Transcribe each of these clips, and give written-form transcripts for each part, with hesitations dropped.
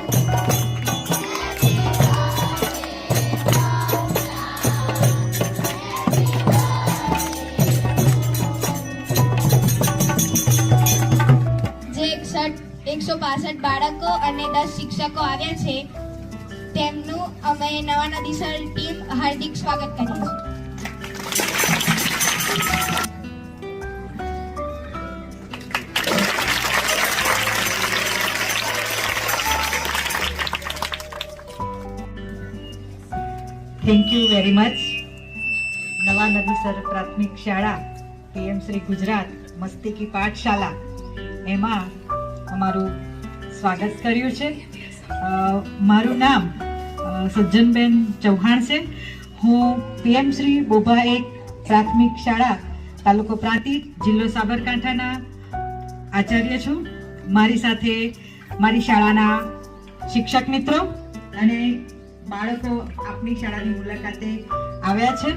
165 બાળકો અને 10 શિક્ષકો આવ્યા છે તેમનું અમે નવા નદીસર ટીમ હાર્દિક સ્વાગત કરીએ છીએ. Thank you very much. નવા નદીસર પ્રાથમિક શાળા પીએમ શ્રી ગુજરાત મસ્તી કી પાઠશાલા એમાં અમારું સ્વાગત કર્યું છે. મારું નામ સજ્જનબેન ચૌહાણ છે. હું પીએમ શ્રી બોભા એક પ્રાથમિક શાળા તાલુકો પ્રાંતિજ જિલ્લો સાબરકાંઠાના આચાર્ય છું. મારી સાથે મારી શાળાના શિક્ષક મિત્રો અને બાળકો આપની શાળાની મુલાકાતે આવ્યા છે.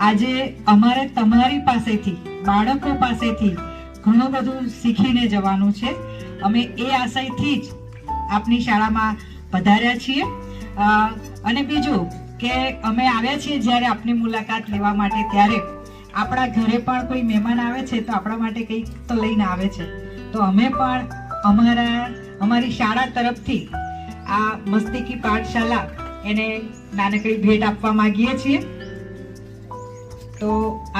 આજે અમારે તમારી પાસેથી બાળકો પાસેથી ઘણું બધું શીખીને જવાનું છે. અમે એ આશયથી જ આપની શાળામાં પધાર્યા છીએ. અને બીજું કે અમે આવ્યા છીએ જ્યારે આપની મુલાકાત લેવા માટે, ત્યારે આપણા ઘરે પણ કોઈ મહેમાન આવે છે તો આપણા માટે કંઈક તો લઈને આવે છે. તો અમે પણ અમારી શાળા તરફથી આ મસ્તી કી પાઠશાલા એને નાનકડી ભેટ આપવા માંગીએ છીએ. તો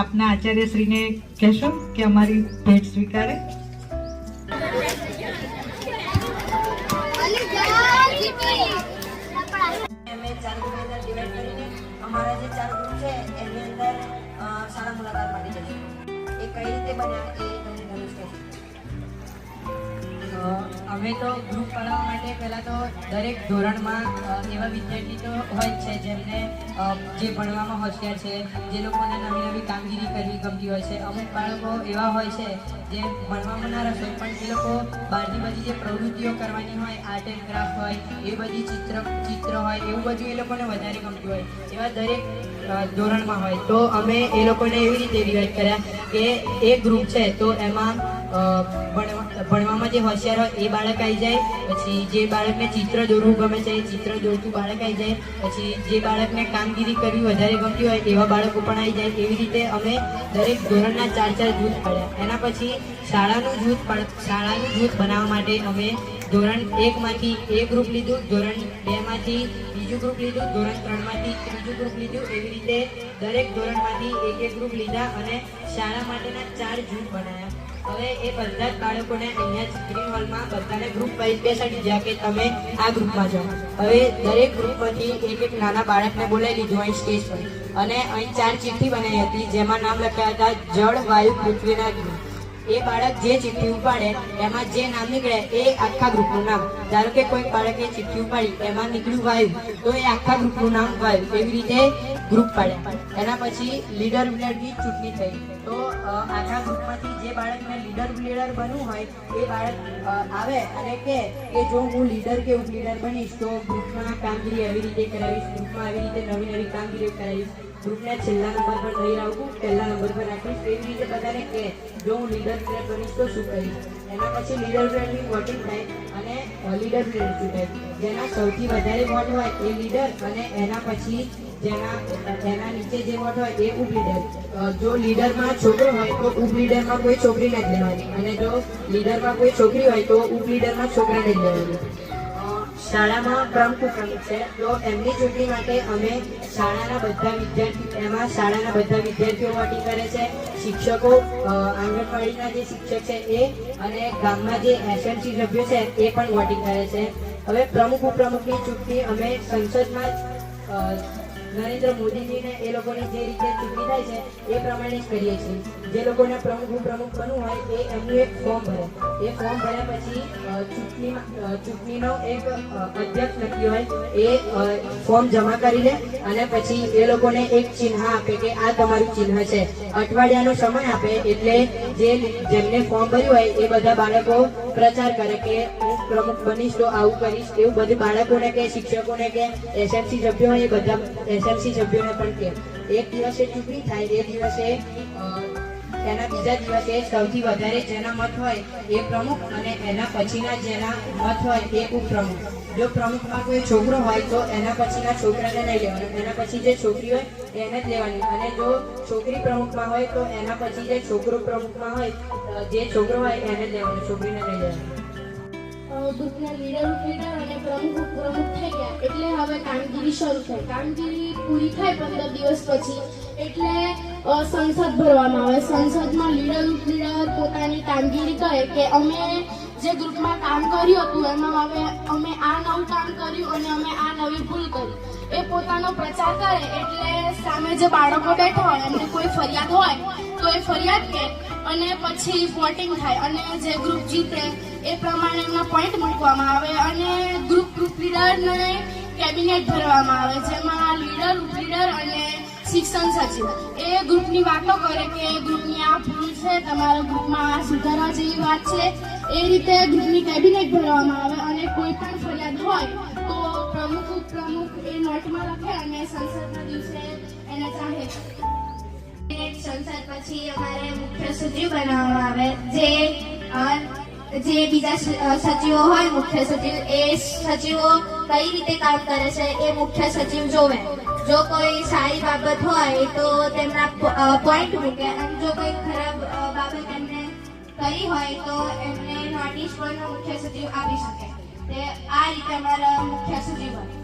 આપના આચાર્યશ્રીને કહેશો કે અમારી ભેટ સ્વીકારે. અમે 4 ગ્રુપની અંદર ડિવાઈડ કરીને અમારા જે 4 ગ્રુપ છે એની અંદર શાળા મુલાકાત માટે જઈશું. એ કઈ રીતે બન્યા એ તમને ધનુષ કહેશે. અમે તો ગ્રુપ બનાવવા માટે પહેલાં તો દરેક ધોરણમાં એવા વિદ્યાર્થી તો હોય જ છે જેમને જે ભણવામાં હોશિયાર છે, જે લોકોને નવી નવી કામગીરી કરવી ગમતી હોય છે. અમુક બાળકો એવા હોય છે જે ભણવામાં ના રસ હોય પણ એ લોકો બહારની બધી જે પ્રવૃત્તિઓ કરવાની હોય, આર્ટ એન્ડ ક્રાફ્ટ હોય, એ બધી ચિત્ર હોય, એવું બધું એ લોકોને વધારે ગમતું હોય. એવા દરેક ધોરણમાં હોય તો અમે એ લોકોને એવી રીતે ડિવાઈડ કર્યા કે એક ગ્રુપ છે તો એમાં ભણવામાં જે હોશિયાર હોય એ બાળક આવી જાય, પછી જે બાળકને ચિત્ર દોરવું ગમે છે એ ચિત્ર દોરતું બાળક આવી જાય, પછી જે બાળકને કામગીરી કરવી વધારે ગમતી હોય એવા બાળકો પણ આવી જાય. એવી રીતે અમે દરેક ધોરણના 4 જૂથ પાડ્યા. એના પછી શાળાનું જૂથ બનાવવા માટે અમે ધોરણ 1 માંથી એ ગ્રુપ લીધું, ધોરણ 2 માંથી બીજું ગ્રુપ લીધું, ધોરણ 3 માંથી ત્રીજું ગ્રુપ લીધું. એવી રીતે દરેક ધોરણમાંથી એક ગ્રુપ લીધા અને શાળા માટેના 4 જૂથ બનાવ્યા. હવે એ બધા જ બાળકોને અહીંયા જ ગ્રીન હોલમાં બધાને ગ્રુપ વાઇઝ બેસાડી દીધા કે તમે આ ગ્રુપમાં જાઓ. હવે દરેક ગ્રુપમાંથી એક નાના બાળકને બોલાવી લીધું અહીં સ્ટેજ પર અને અહીં 4 ચિઠ્ઠી બનાવી હતી જેમાં નામ લખ્યા હતા જળ, વાયુ, પૃથ્વીના ગ્રુપ. એ બાળક જે ચિઠ્ઠી ઉપાડે એમાં જે નામ નીકળે એ આખા ગ્રુપનું નામ. ધારો કે કોઈ બાળકે ચિઠ્ઠી ઉપાડી એમાં નીકળ્યું વાયુ તો એ આખા ગ્રુપનું નામ વાયુ. એવી રીતે ગ્રુપ પાડ્યા. એના પછી લીડર વિનરની ચૂંટણી થઈ. તો આખા ગ્રુપમાંથી જે બાળકને લીડર બનવું હોય એ બાળક આવે અને કે જો હું લીડર કે ઉપલીડર બનીશ તો ગ્રુપમાં કામગીરી એવી રીતે કરાવીશ, ગ્રુપમાં આવી રીતે નવી નવી કામગીરી કરાવીશ, ગ્રુપને છેલ્લા નંબર પર નહીં રાખું, પહેલા નંબર પર રાખીશ. એવી રીતે બધાને કે જો હું લીડર બનીશ તો શું કરીશ. એના પછી લીડરની વોટિંગ થાય અને લીડર ચૂંટાય. જેના સૌથી વધારે વોટ હોય એ લીડર અને એના પછી એના નીચે જે વોટ હોય એ ઉપલીડર. જો લીડરમાં છોકરો હોય તો ઉપલીડરમાં કોઈ છોકરીને જ લેવાની અને જો લીડરમાં કોઈ છોકરી હોય તો ઉપલીડરમાં છોકરાને જ લેવાની. શાળામાં પ્રમુખ છે તો એમની ચૂંટણી માટે અમે શાળાના બધા વિદ્યાર્થીઓ વોટિંગ કરે છે. શિક્ષકો, આંગણવાડીના જે શિક્ષક છે એ અને ગામમાં જે એસએમસી સભ્યો છે એ પણ વોટિંગ કરે છે. હવે પ્રમુખ ઉપપ્રમુખની ચૂંટણી અમે સંસદમાં નરેન્દ્ર મોદીજીને એ લોકોની જે રીતે ચૂંટણી થાય છે એ પ્રમાણે જ કરીએ છીએ. જે લોકોને પ્રમુખ ઉપપ્રમુખ બનવું હોય એ એમનું એક ફોર્મ ભરે. એ ફોર્મ ભર્યા પછી ચૂંટણીનો એક અધ્યક્ષ નક્કી હોય એ ફોર્મ જમા કરી લે અને પછી એ લોકોને એક ચિહ્ન આપે કે આ તમારું ચિહ્ન છે. અઠવાડિયાનો સમય આપે એટલે જેમને ફોર્મ ભર્યું હોય એ બધા બાળકો પ્રચાર કરે કે હું પ્રમુખ બનીશ તો આવું કરીશ. એવું બધું બાળકોને કે શિક્ષકોને કે એસએમસી સભ્યો હોય એ બધા એસએમસી સભ્યોને પણ કે એક દિવસે ચૂંટણી થાય એ દિવસે એના બીજા દિવસે સૌથી વધારે જેના મત હોય એ પ્રમુખ અને એના પછીના જેના મત હોય એ ઉપપ્રમુખ. જો પ્રમુખમાં કોઈ છોકરો હોય તો એના પછીના છોકરાને નહીં લેવાનું, એના પછી જે છોકરી હોય એને જ લેવાની. અને જો છોકરી પ્રમુખમાં હોય તો એના પછી જે છોકરો પ્રમુખમાં હોય જે છોકરો હોય એને જ લેવાનું, છોકરીને નહીં લેવાનું. ગ્રુપના લીડર ઉપલીડર અને પ્રમુખ ઉપપ્રમુખ થઈ ગયા એટલે હવે કામગીરી શરૂ થઈ. કામગીરી પૂરી થાય 15 દિવસ પછી એટલે સંસદ ભરવામાં આવે. સંસદમાં લીડર ઉપલીડર પોતાની કામગીરી કહે કે અમે જે ગ્રુપમાં કામ કર્યું હતું એમાં હવે અમે આ નવું કામ કર્યું અને અમે આ નવી ભૂલ કરી એ પોતાનો પ્રચાર કરે. એટલે સામે જે બાળકો બેઠા હોય એમને કોઈ ફરિયાદ હોય તો એ ફરિયાદ કે અને પછી વોટિંગ થાય અને જે ગ્રુપ જીતે એ પ્રમાણે એમના પોઈન્ટ મૂકવામાં આવે અને ગ્રુપ લીડરને કેબિનેટ ભરવામાં આવે જેમાં લીડર ઉપલીડર અને શિક્ષણ સચિવ એ ગ્રુપની વાતો કરે કે ગ્રુપની આ ભૂલ છે, તમારા ગ્રુપમાં આ સુધારવા જેવી વાત છે. એ રીતે ગ્રુપની કેબિનેટ ભરવામાં આવે અને કોઈ પણ ફરિયાદ હોય તો પ્રમુખ ઉપપ્રમુખ એ નોટમાં લખે અને સંસદના દિવસે એને જાહેર કરે. સંસદ પછી અમારે મુખ્ય સચિવ બનાવવામાં આવે જે બીજા સચિવો હોય મુખ્ય સચિવ એ સચિવો કઈ રીતે કામ કરે છે એ મુખ્ય સચિવ જોવે. જો કોઈ સારી બાબત હોય તો તેમના પોઈન્ટ મૂકે અને જો કોઈ ખરાબ બાબત એમને કરી હોય તો એમને નોટિસ પણ મુખ્ય સચિવ આપી શકે. તે આ રીતે અમારા મુખ્ય સચિવ બને.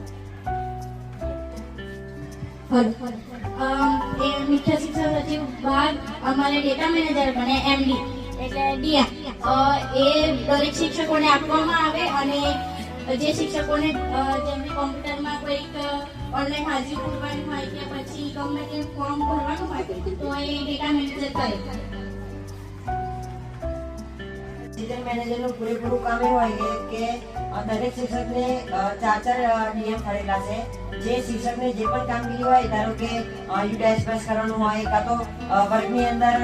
એ મુખ્ય શિક્ષણ સચિવ બાદ અમારે ડેટા મેનેજર બને એમડી એટલે ડીએમ. એ દરેક શિક્ષકોને આપવામાં આવે અને જે શિક્ષકોને જેમને કોમ્પ્યુટરમાં કોઈક ઓનલાઈન હાજરી પૂરવાની હોય કે પછી ગમે તે ફોર્મ ભરવાનું હોય તો એ ડેટા મેનેજર કરે. ડિજિટલ મેનેજરનું પૂરેપૂરું કામ એ હોય કે દરેક શિક્ષકને 4 ડીએમ મળેલા છે. જે શિક્ષકને જે પણ કામગીરી હોય ધારો કે યુટીએસ પાસ કરવાનું હોય કાં તો વર્ગની અંદર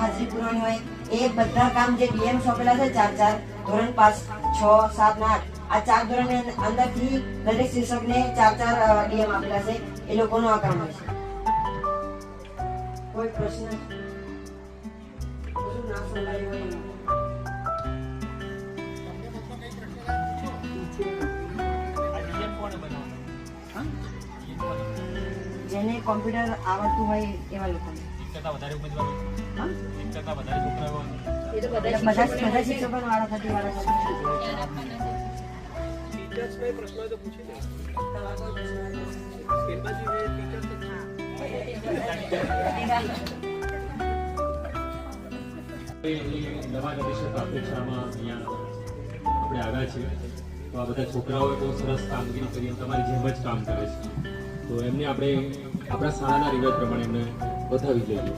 હાજરી પૂરવાની હોય એ બધા કામ જે ડીએમ સોંપેલા છે 4 ધોરણ 5, 6, 7 ને 8 આ 4 ધોરણની અંદરથી દરેક શિક્ષકને 4 ડીએમ આપેલા છે. એ લોકોનું આ કામ હોય છે. કોઈ પ્રશ્ન ના સંભળાયું હોય જેને કોમ્પ્યુટર આવડતું હોય એવા લોકો બધા શિક્ષકો વાળા થતી નવા નદીસર પ્રાથમિક શાળામાં અહીંયા આપણે આવ્યા છીએ તો આ બધા છોકરાઓએ બહુ સરસ કામગીરી કરી તમારી જેમ જ કામ કરે છે તો એમને આપણે આપણા શાળાના રિવાજ પ્રમાણે એમને વધાવી જોઈએ.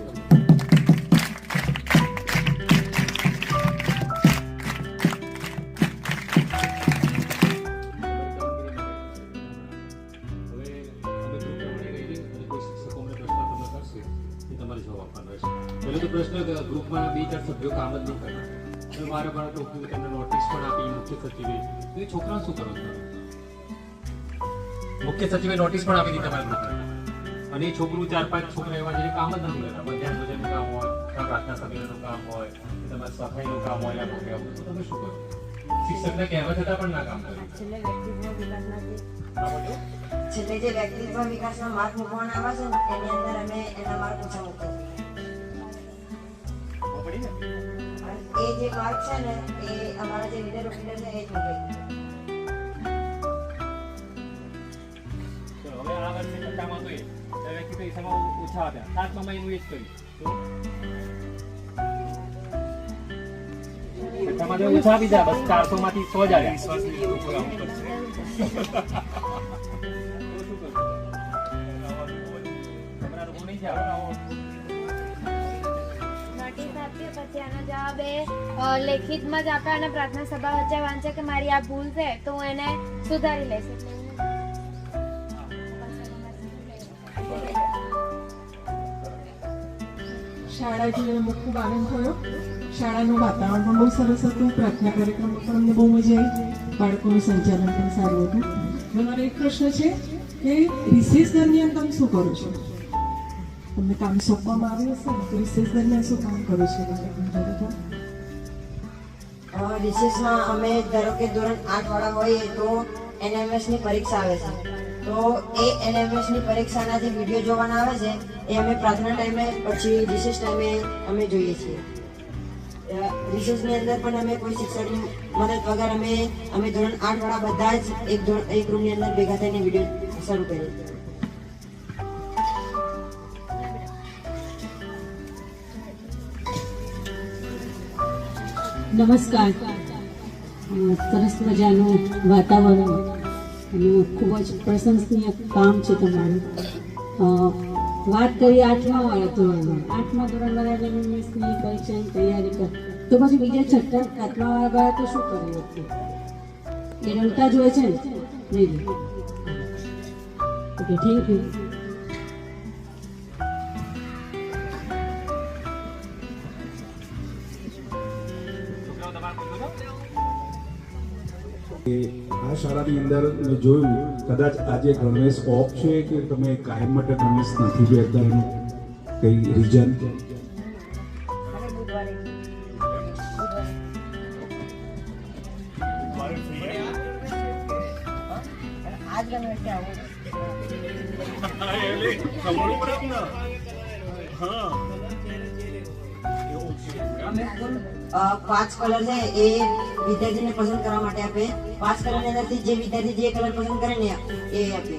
પહેલો તો પ્રશ્ન ગ્રુપમાં 2-4 સભ્યો કામ જ નહીં કરતા વારંવાર ટોકવું તમને નોટિસ પણ આપી મુખ્ય સચિવે તો એ છોકરા શું કરો છો? મુખ્ય સચિવે નોટિસ પણ આપી દીધી તમારા ગ્રુપને અને એ છોકરું 4-5 છોકરા એવા જે કામ જ નથી કરતા. મધ્યાહન ભોજનનું કામ હોય, પ્રાર્થના સભ્યનું કામ હોય, તમારે સફાઈનું કામ હોય, આ મોકલે આવું તો તમે શું કરો? શિક્ષકને કહેવા છતાં પણ ના કામ કરે. છેલ્લે જે વ્યક્તિત્વ વિકાસના માર્ક મૂકવાના આવે છે ને એની અંદર અમે એના માર્ક ઓછા મૂકીએ. એ જે માર્ક છે ને એ અમારા જે લીડર ઓફિસર છે એ જ મૂકે. હવે આ વર્ષે સત્તામાં તો એ વ્યક્તિ પૈસામાં ઓછા આપ્યા 7માં એનું એ જ કર્યું સત્તામાં ઓછા આપી દીધા બસ 400 માંથી 100 જ આવ્યા. લેખિતમાં જ આપે અને પ્રાર્થના સભા વચ્ચે વાંચે કે મારી આ ભૂલ છે તો હું એને સુધારી લઈશ. શાળા જોઈને અમને ખૂબ આનંદ થયો. શાળાનું વાતાવરણ પણ બહુ સરસ હતું. પ્રાર્થના કાર્યક્રમમાં પણ અમને બહુ મજા આવી. બાળકોનું સંચાલન પણ સારું હતું. મારો એક પ્રશ્ન છે કે રિસેસ દરમિયાન તમે શું કરો છો? તમને કામ સોંપવામાં આવ્યું હશે ને તો રિસેસ દરમિયાન શું કામ કરો છો રિસેસમાં અમે ધારો કે ધોરણ 8 વાળા હોઈએ તો NMS ની પરીક્ષા આવે છે, તો એ NMS ની પરીક્ષાના જે વિડીયો જોવાના આવે છે એ અમે પ્રાર્થના ટાઈમે પછી રિસેસ ટાઈમે અમે જોઈએ છીએ. રિસેસની અંદર પણ અમે કોઈ શિક્ષકની મદદ વગર અમે ધોરણ 8 વાળા બધા જ એક રૂમની અંદર ભેગા થઈને વિડીયો શરૂ કરીએ. નમસ્કાર. સરસ મજાનું વાતાવરણ અને ખૂબ જ પ્રશંસનીય કામ છે તમારું. વાત કરીએ 8મા વાળા ધોરણમાં. 8મા ધોરણવાળા NMSની પરીક્ષાની તૈયારી કર, તો પછી બીજા 6ઠ્ઠા 7મા વાળા તો શું કર્યું હતું? એ રમતા જ હોય છે ને? નહીં. Okay, thank you. આ શાળાની અંદર મેં જોયું કદાચ આજે ગણવેશ ઓફ છે કે તમે કાયમ માટે ગણવેશ નથી પહેરતા, એનું કઈ રીઝન? પાંચ કલર છે એ વિદ્યાર્થીને પસંદ કરવા માટે આપે. 5 કલરની અંદરથી જે વિદ્યાર્થી જે કલર પસંદ કરે ને એ આપે.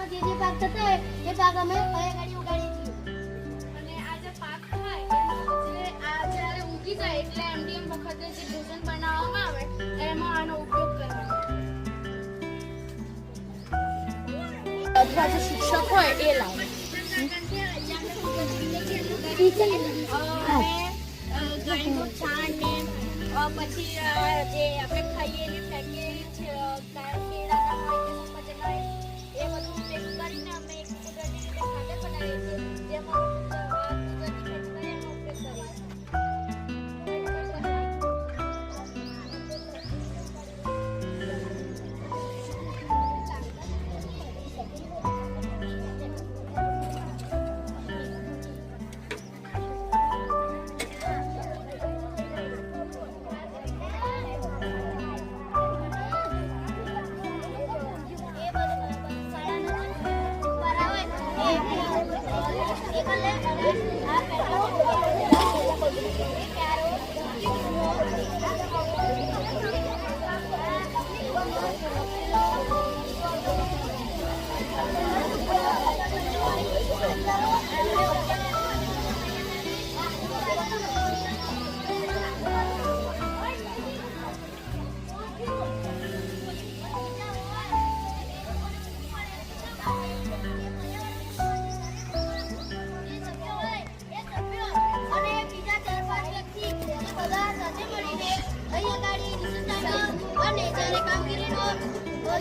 જે પાક થતા હોય એ પાક અમે ગાડી ઉગાડીએ છીએ. અને આ જે પાક હોય જે આ જ્યારે ઉગી જાય એટલે MDM વખતે જે ભોજન બનાવવામાં આવે એમાં આનો ઉપયોગ કરવાનો. અથવા જે શિક્ષક હોય એ લાવે. ગાયનું છાણ ને પછી જે આપણે ખાઈએ એને ફેંકીએ કેળાના હોય કે મગજના હોય એ બધું પેક કરીને અમે એક કુદરતી રીતે ખાતર બનાવીએ છીએ, જેમાં કુદરતી ખેતી કરીએ એનો ઉપયોગ કરીએ.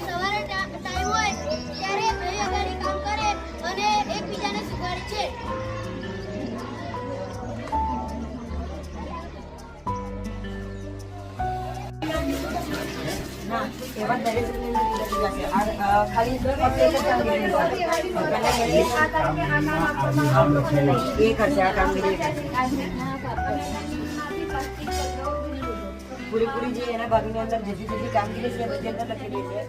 સવારે ટાઈમ હોય ત્યારે ભાઈ અગાડી કામ કરે અને એકબીજાને શીખવાડે છે. એવા દરેક ખાલી એ કરશે આ કામગીરી. પૂરેપૂરી જે એના ભાગની અંદર જેટલી કામગીરી છે બધી અંદર લખેલી છે.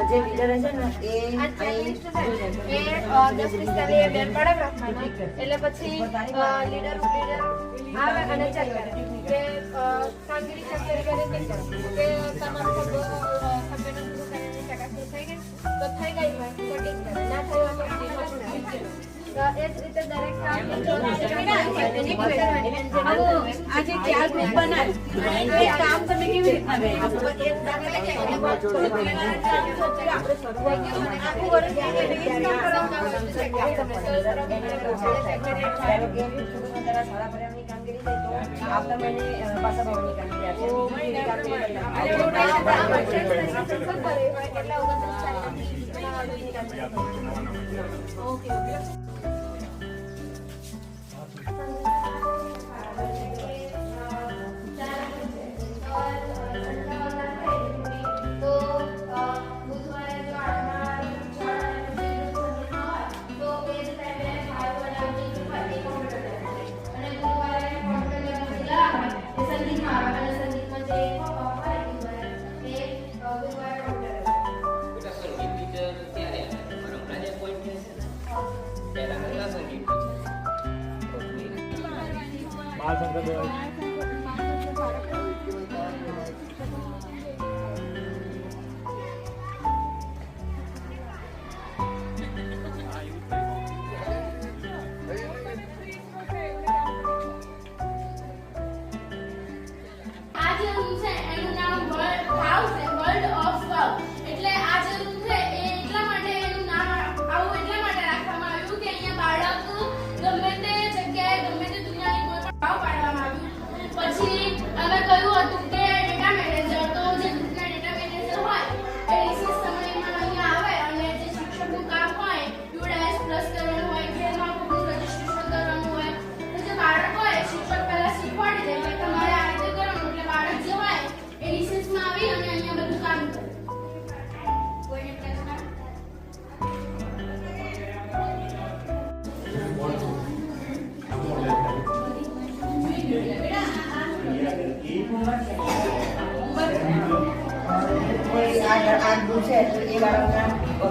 જે લીડર છે ને એ એટલે પછી લીડર આવે અને ચેક કરે કે કામગીરી કેમ કરી કે તમારું સભ્યનું પૂરું કરીને ચકાસણી થઈ ગઈ તો થઈ ગઈ હોય તો ઠીક છે, ના થયું હોય તો એ જ રીતે દરેક કામ આજે ચાર ગ્રુપ બનાવ્યું એ કામ તમે કેવી રીતના આખું વર્ષ શાળાભર્યાની કામગીરી થઈ તો આવતા મહિને પાછા ભવનની કામગીરી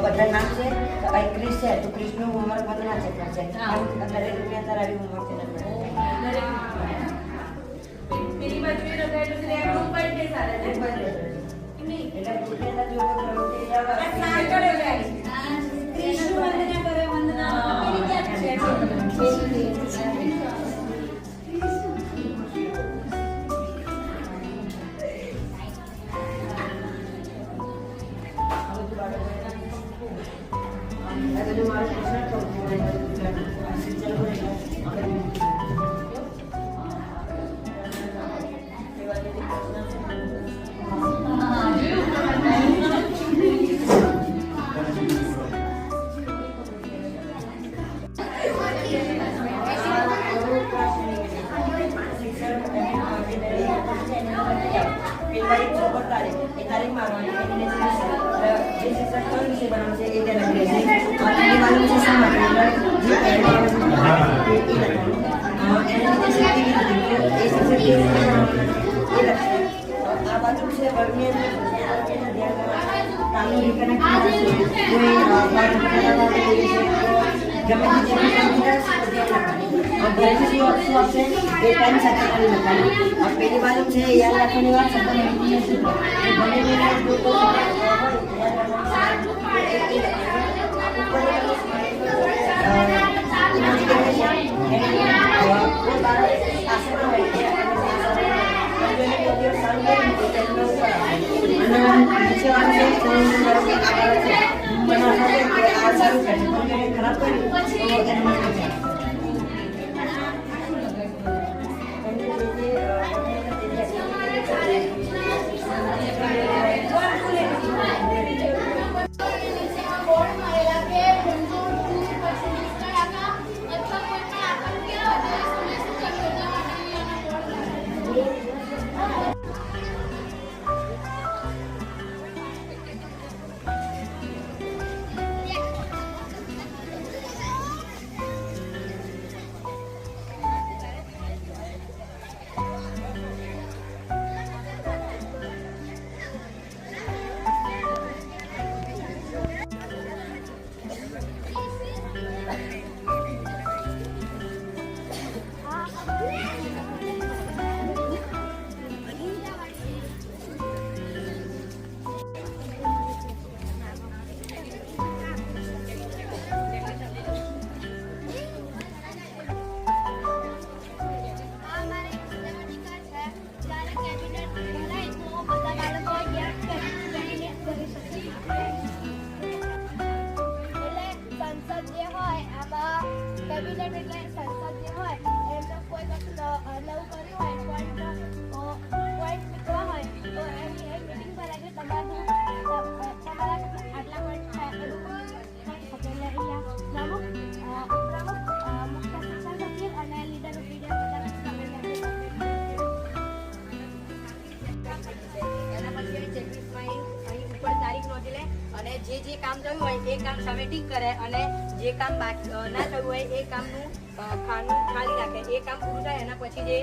બધા નામ છે ક્રિસ છે તો ક્રિસનું હોમવર્ક બધા ચેપ્ટર છે દરેક રૂપિયા તારા આવી હોમવર્ક છે પેલી બાજુ લગાવેલું છે આ ઉપર કે સારા છે એટલે રૂપિયા જો પ્રવૃત્તિ કૃષ્ણ વંદના કરે વંદના પેલી ક્યાં છે પેલી બાજુ છે યાદ રાખવાની વાત ખરાબ કેબિનેટ એટલે સંસદ જે હોય એમને કોઈ વસ્તુ નવું કર્યું હોય પોઈન્ટ મૂકવા હોય તો એની એક મીટિંગ પર આજે તમારા આટલા પોઈન્ટ થાય એટલે અહીંયા પ્રમુખ ઉપપ્રમુખ મુખ્ય શિક્ષણ સચિવ અને લીડર ઓપિનિયન બધા એના પછી ચેકલિસ્ટમાં અહીં ઉપર તારીખ નોંધી લે અને જે કામ થયું હોય એ કામ સામે ટીક કરે અને જે કામ ના થયું હોય એ કામનું ખાનું ખાલી રાખે. એ કામ પૂરું થાય એના પછી જે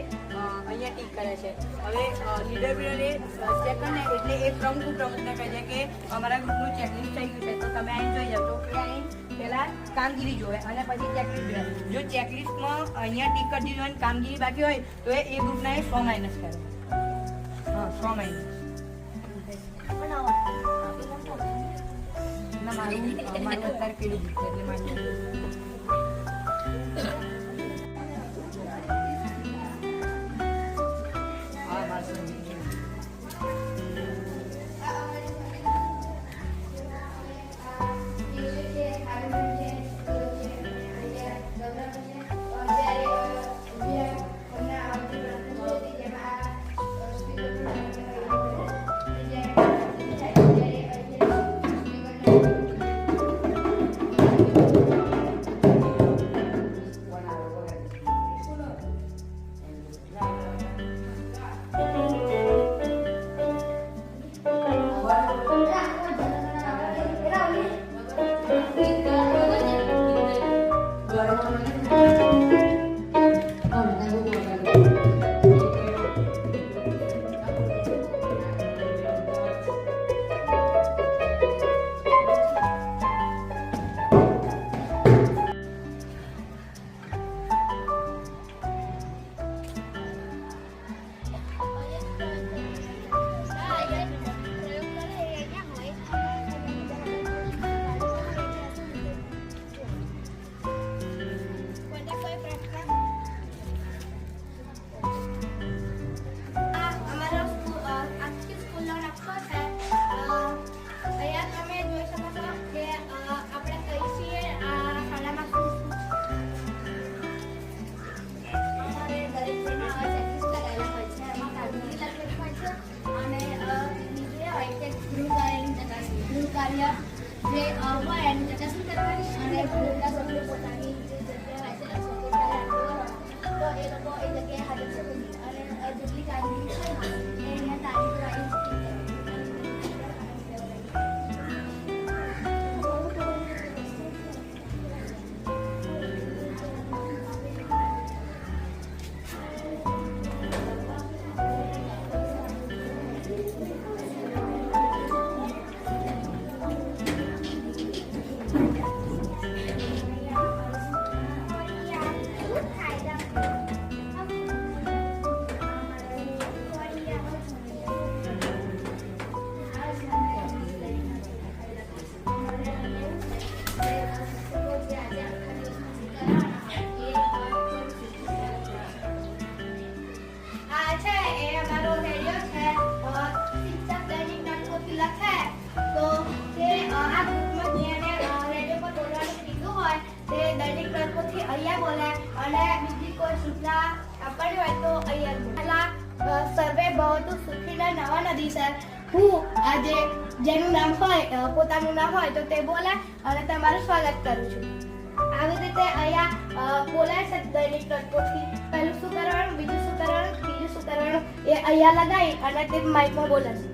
અહીંયા ટીક કરે છે. હવે લીડર પીરિયડ ચેક કરે એટલે એ પ્રમુખને કહે છે કે અમારા ગ્રુપનું ચેકલિસ્ટ થઈ ગયું છે તો તમે અહીં જોઈ જાઓ. તો એ અહીં પહેલાં કામગીરી જોવે અને પછી ચેકલિસ્ટ જોવે. જો ચેકલિસ્ટમાં અહીંયા ટીક કરી દીધું હોય કામગીરી બાકી હોય તો એ ગ્રુપના એ 100 માઇનસ કરે. હા 100 માઇનસ. મારું અત્યારે પેલું એટલે મારું કાર્ય જે હોય એની ચકાસણી કરવાની અને બધા સભ્યો પોતાની જે જગ્યા હોય છે તો એ લોકો એ જગ્યાએ હાજર છે અને જેટલી કામગીરી છે એ અહીંયા તારીખ વાઇઝ અહીંયા બોલે અને બીજી કોઈ સૂચના આપવાની હોય તો અહીંયા સર્વે ભવતુ સુખીના નવા નદી સર હું આજે જેનું નામ હોય પોતાનું નામ હોય તો તે બોલે અને તમારું સ્વાગત કરું છું. આવી રીતે અહીંયા બોલાય છે દૈનિક તત્વોથી પહેલું શું કરવાનું, બીજું શું કરવાનું, ત્રીજું શું કરવાનું એ અહીંયા લગાવી અને તે માઇકમાં બોલે છે.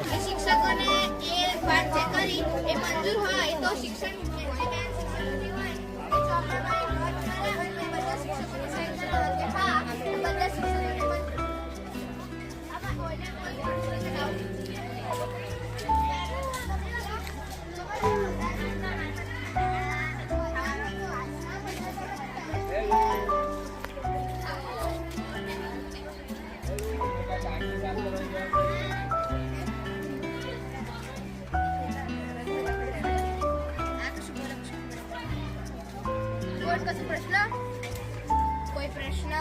કે શિક્ષકોને એ વાત જે કરી એ મંજૂર હોય તો શિક્ષણ શિક્ષણ હોય એ ચોપડામાં એક નોટ કરે અને બધા શિક્ષકોને સાઈન કરાવે કે હા બધા શિક્ષકોને મંજૂર. આમાં કોઈને કોઈ ડાઉટ કોઈ પ્રશ્ન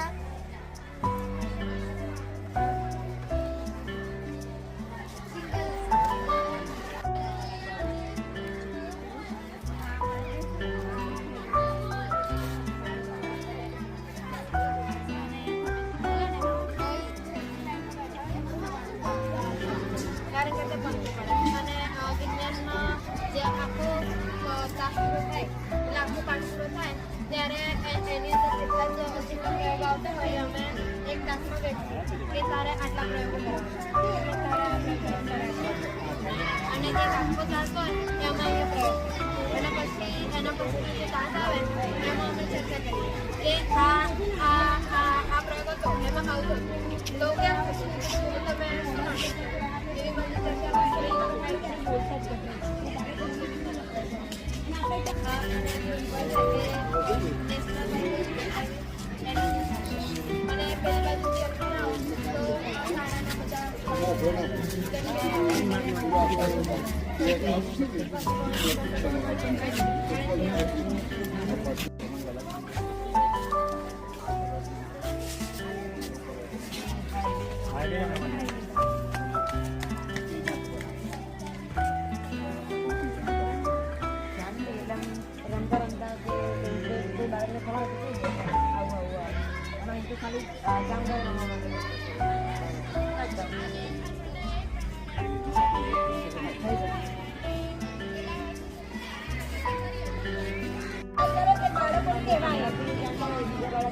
કારણ કે તે ભણવું પડે અને વિજ્ઞાનમાં જે આખું ક્લાસ પૂરો થાય એટલે આખું પાઠ પૂરો થાય ત્યારે એની અંદર જેટલા જ પ્રયોગો આવતા હોય અમે એક ક્લાસમાં બેઠું કે તારે આટલા પ્રયોગો કરવા તારે આ પ્રયોગ કરાય અને જે આખો ક્લાસ હોય એમાં એ પ્રયોગ એના પછી જે ક્લાસ આવે એમાં અમે ચર્ચા કરીએ કે આ પ્રયોગ હતો એમાં આવતો તો કેમ તમે એવી બધી ચર્ચા અને પહેલી બાજુ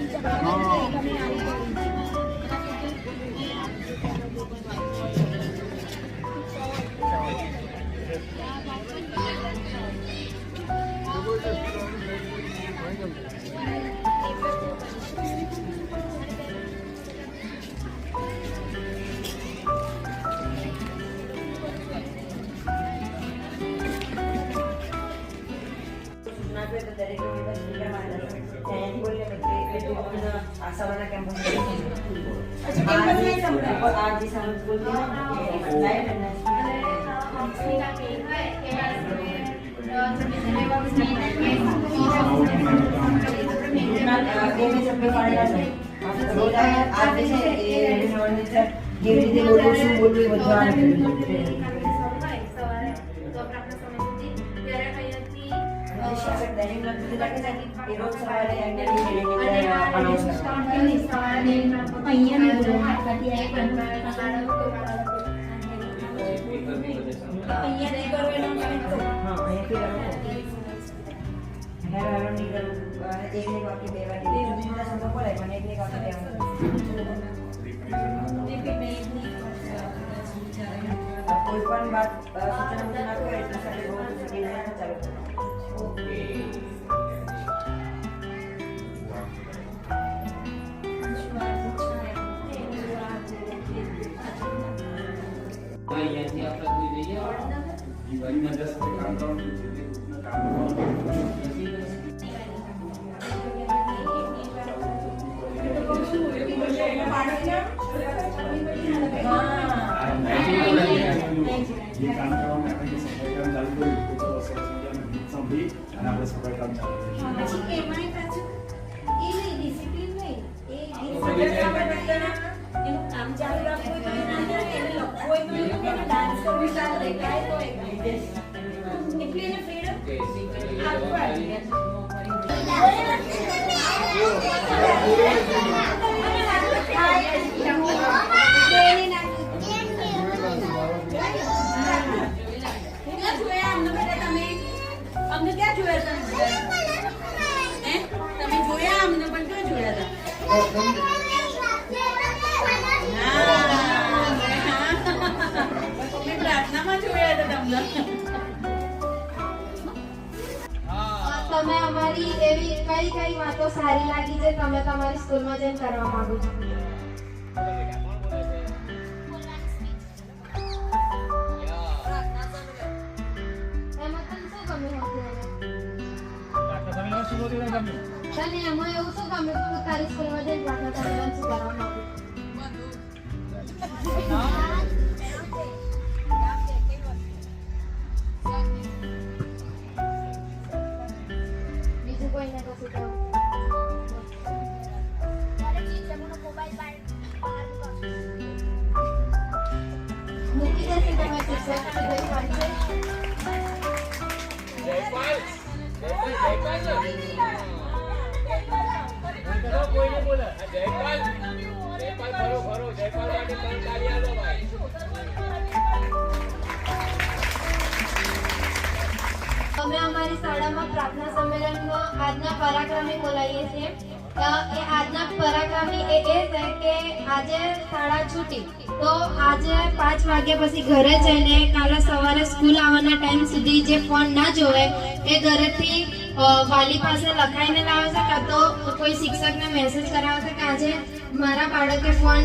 ચર્ચા ના આશાવાળા કેમ્પસ આ જે સામે સ્કૂલ છે કેવી રીતે બોલવું શું બોલવું બધું શિક્ષક દૈનિક લખતી લાગે છે એ રોજ સવારે કોઈ પણ વાત સૂચના આપો એટલે સાથે બહુ ચાલુ અહીંયાથી આપણે કોઈ જઈએ જીવનમાં જસ્ટ કામ કરવાનું સફાઈ કામ ચાલુ અમને ક્યાં જોયા તમે જોયા અમને પણ ક્યાં જોયા હતા તમે અમારી એવી કઈ કઈ વાતો સારી લાગી છે તમે તમારી સ્કૂલમાં જઈને કરવા માંગો છો? એમાં તને શું ગમ્યું હતું? તને એમાં એવું શું ગમ્યું તું તારી સ્કૂલમાં જઈને પ્રાર્થના સમેલન શું કરવા માંગુ? બીજું કોઈને કશું કહું? મૂકી દેશે તમે શિક્ષક કઈ વાંચે? અમે અમારી શાળામાં પ્રાર્થના સંમેલનમાં આજના પરાક્રમી બોલાવીએ છીએ. એ આજના પરાક્રમી એ છે કે આજે શાળા છૂટી તો આજે 5 વાગ્યા પછી ઘરે જઈને કાલે સવારે સ્કૂલ આવવાના ટાઈમ સુધી જે ફોન ના જોવે એ ઘરેથી વાલી પાસે લખાઈને લાવે છે કાં તો કોઈ શિક્ષકને મેસેજ કરાવે છે કે આજે મારા બાળકે ફોન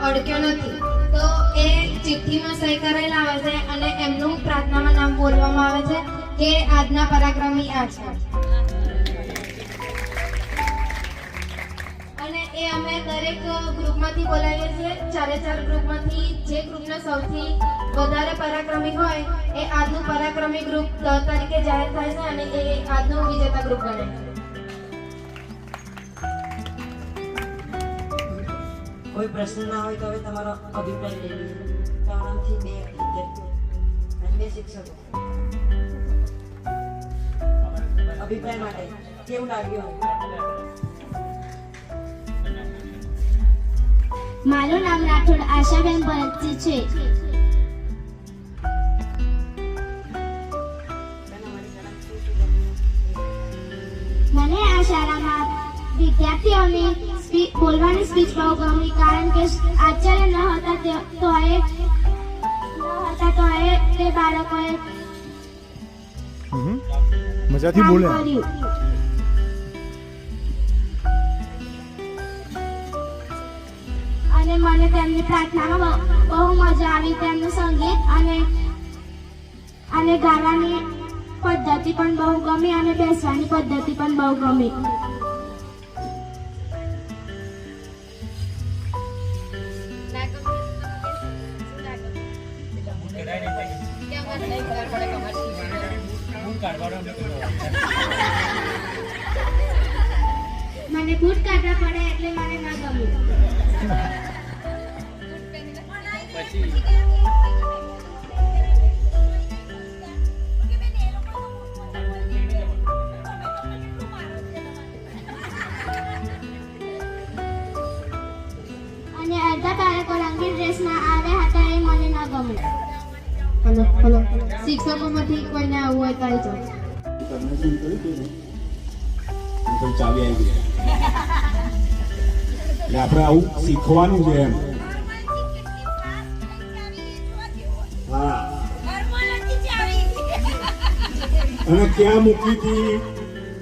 અડક્યો નથી તો એ ચિઠ્ઠીમાં સહી કરાવી લાવે છે અને એમનું પ્રાર્થનામાં નામ બોલવામાં આવે છે કે આજના પરાક્રમી આ છે. અને એ અમે દરેક ગ્રુપમાંથી બોલાવીએ છીએ. 4 ગ્રુપમાંથી જે ગ્રુપને સૌથી વધારે પરાક્રમી હોય એ આજનું પરાક્રમી ગ્રુપ તરીકે જાહેર થાય છે અને એ આજનું વિજેતા ગ્રુપ બને છે. કોઈ પ્રશ્ન ના હોય તો હવે તમારો અભિપ્રાય લઈ લઈએ. તમારા નામથી 2 વિદ્યાર્થીઓ અને 2 શિક્ષકો. અભિપ્રાય માટે કેવું લાગ્યું? મારું નામ રાઠોડ આશાબેન ભરતજી છે. મને આ શાળામાં વિદ્યાર્થીઓની બોલવાની સ્પીચ બહુ ગમી કારણ કે આચાર્ય ન હતા તો તે બાળકોએ મજાથી બોલે. અને મને તેમની પ્રાર્થનામાં બહુ મજા આવી. તેમનું સંગીત અને ગાવાની પદ્ધતિ પણ બહુ ગમી અને બેસવાની પદ્ધતિ પણ બહુ ગમી. મને બૂટ કાઢવા પડે એટલે મને ના ગમ્યું. અને અડધા બાળકો રંગીન ડ્રેસમાં આવ્યા હતા એ મને ના ગમ્યું. હલો શિક્ષકોમાંથી કોઈને આવવું હોય તો આવી જાઓ. તમને શું કર્યું હતું ને ચાવી આવી ગઈ એટલે આપણે આવું શીખવાનું છે એમ. હા અને ક્યાં મૂકી હતી